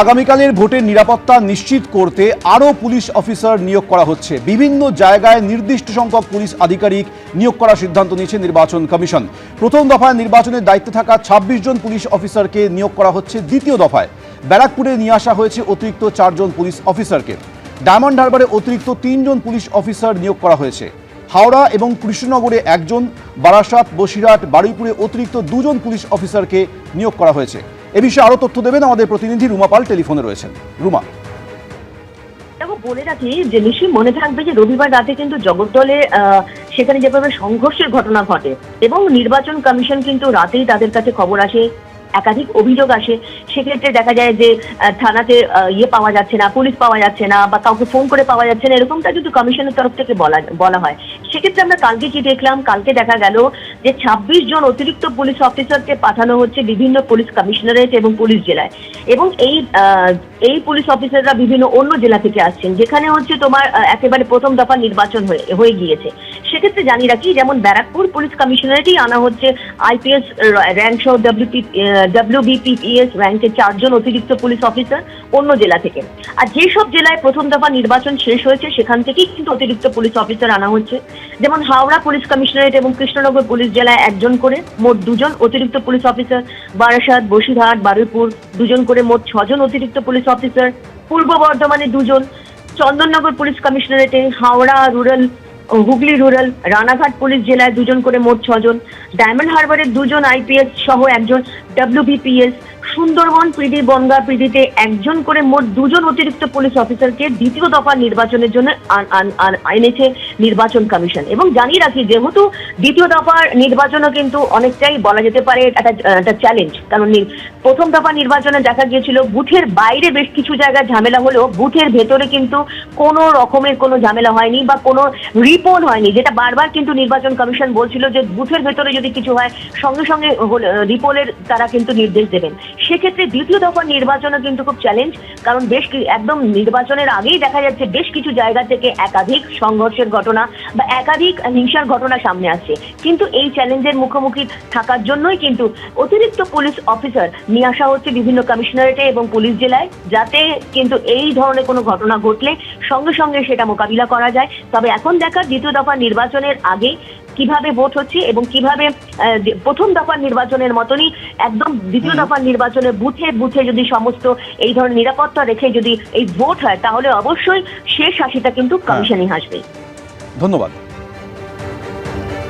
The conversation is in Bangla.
আগামীকালের ভোটের নিরাপত্তা নিশ্চিত করতে আরও পুলিশ অফিসার নিয়োগ করা হচ্ছে। বিভিন্ন জায়গায় নির্দিষ্ট সংখ্যক পুলিশ আধিকারিক নিয়োগ করার সিদ্ধান্ত নিয়েছে নির্বাচন কমিশন। প্রথম দফায় নির্বাচনের দায়িত্বে থাকা ২৬ জন পুলিশ অফিসারকে নিয়োগ করা হচ্ছে। দ্বিতীয় দফায় ব্যারাকপুরে নিয়ে আসা হয়েছে অতিরিক্ত ৪ জন পুলিশ অফিসারকে। ডায়মন্ড হারবারে অতিরিক্ত ৩ জন পুলিশ অফিসার নিয়োগ করা হয়েছে। হাওড়া এবং কৃষ্ণনগরে একজন, বারাসাত, বসিরহাট, বারুইপুরে অতিরিক্ত ২ জন পুলিশ অফিসারকে নিয়োগ করা হয়েছে। এ বিষয়ে আরো তথ্য দেবেন আমাদের প্রতিনিধি রুমা পাল, টেলিফোনে রয়েছেন। রুমা, বলে রাখি যে নিশ্চয়ই মনে থাকবে যে রবিবার রাতে কিন্তু জগদ্দলে সেখানে যেভাবে সংঘর্ষের ঘটনা ঘটে এবং নির্বাচন কমিশন কিন্তু রাতেই তাদের কাছে খবর আসে, একাধিক অভিযোগ আসে। সেক্ষেত্রে দেখা যায় যে থানাতে পাওয়া যাচ্ছে না, পুলিশ পাওয়া যাচ্ছে না, বা কাউকে ফোন করে পাওয়া যাচ্ছে না, এরকমটা কিন্তু কমিশনের তরফ থেকে বলা হয়। সেক্ষেত্রে আমরা কালকে কি দেখলাম, কালকে দেখা গেল যে ২৬ জন অতিরিক্ত পুলিশ অফিসারকে পাঠানো হচ্ছে বিভিন্ন পুলিশ কমিশনারেট এবং পুলিশ জেলায়। এবং এই পুলিশ অফিসাররা বিভিন্ন অন্য জেলা থেকে আসছেন, যেখানে হচ্ছে তোমার একেবারে প্রথম দফা নির্বাচন হয়ে গিয়েছে। সেক্ষেত্রে জানি রাখি, যেমন ব্যারাকপুর পুলিশ কমিশনারেটেই আনা হচ্ছে আইপিএস র্যাঙ্ক সহ WBPS র্যাঙ্কের ৪ জন অতিরিক্ত পুলিশ অফিসার অন্য জেলা থেকে। আর যেসব জেলায় প্রথম দফা নির্বাচন শেষ হয়েছে সেখান থেকেই কিন্তু অতিরিক্ত পুলিশ অফিসার আনা হচ্ছে। যেমন হাওড়া পুলিশ কমিশনারেট এবং কৃষ্ণনগর পুলিশ জেলায় ১ জন করে, মোট ২ জন অতিরিক্ত পুলিশ অফিসার। বারাসাত, বসিরহাট, বারুইপুর ২ জন করে, মোট ৬ জন অতিরিক্ত পুলিশ অফিসার। পূর্ব বর্ধমানে ২ জন, চন্দননগর পুলিশ কমিশনারেটে, Howrah rural, Hooghly rural, Ranaghat police জেলায় ২ জন করে, মোট ৬ জন। ডায়মন্ড হারবারের ২ জন আইপিএস সহ ১ জন WBPS। সুন্দরবন পিডি, বনগাঁ পিডিতে ১ জন করে, মোট ২ জন অতিরিক্ত পুলিশ অফিসারকে দ্বিতীয় দফা নির্বাচনের জন্য এনেছে নির্বাচন কমিশন। এবং জানিয়ে রাখি, যেহেতু দ্বিতীয় দফার নির্বাচনও কিন্তু অনেকটাই বলা যেতে পারে একটা চ্যালেঞ্জ, কারণ প্রথম দফা নির্বাচনে দেখা গিয়েছিল বুথের বাইরে বেশ কিছু জায়গায় ঝামেলা হলেও বুথের ভেতরে কিন্তু কোনো রকমের কোনো ঝামেলা হয়নি বা কোনো রিপোল হয়নি, যেটা বারবার কিন্তু নির্বাচন কমিশন বলছিল যে বুথের ভেতরে যদি কিছু হয় সঙ্গে সঙ্গে রিপোলের তারা কিন্তু নির্দেশ দেবেন। সেক্ষেত্রে দ্বিতীয় দফার নির্বাচনও কিন্তু খুব চ্যালেঞ্জ, কারণ একদম নির্বাচনের আগেই দেখা যাচ্ছে বেশ কিছু জায়গা থেকে একাধিক সংঘর্ষের ঘটনা বা একাধিক হিংসার ঘটনা সামনে আসছে। কিন্তু এই চ্যালেঞ্জের মুখোমুখি থাকার জন্যই কিন্তু অতিরিক্ত পুলিশ অফিসার নিয়ে আসা হচ্ছে বিভিন্ন কমিশনারেটে এবং পুলিশ জেলায়, যাতে কিন্তু এই ধরনের কোনো ঘটনা ঘটলে সঙ্গে সঙ্গে সেটা মোকাবিলা করা যায়। তবে এখন দেখার দ্বিতীয় দফার নির্বাচনের আগে কিভাবে ভোট হচ্ছে এবং কিভাবে প্রথম দফার নির্বাচনের মতনই একদম দ্বিতীয় দফার নির্বাচনে বুথে বুথে যদি সমস্ত এই ধরনের নিরাপত্তা রেখে যদি এই ভোট হয়, তাহলে অবশ্যই শেষ হাসিটা কিন্তু কমিশনই হাসবে। ধন্যবাদ।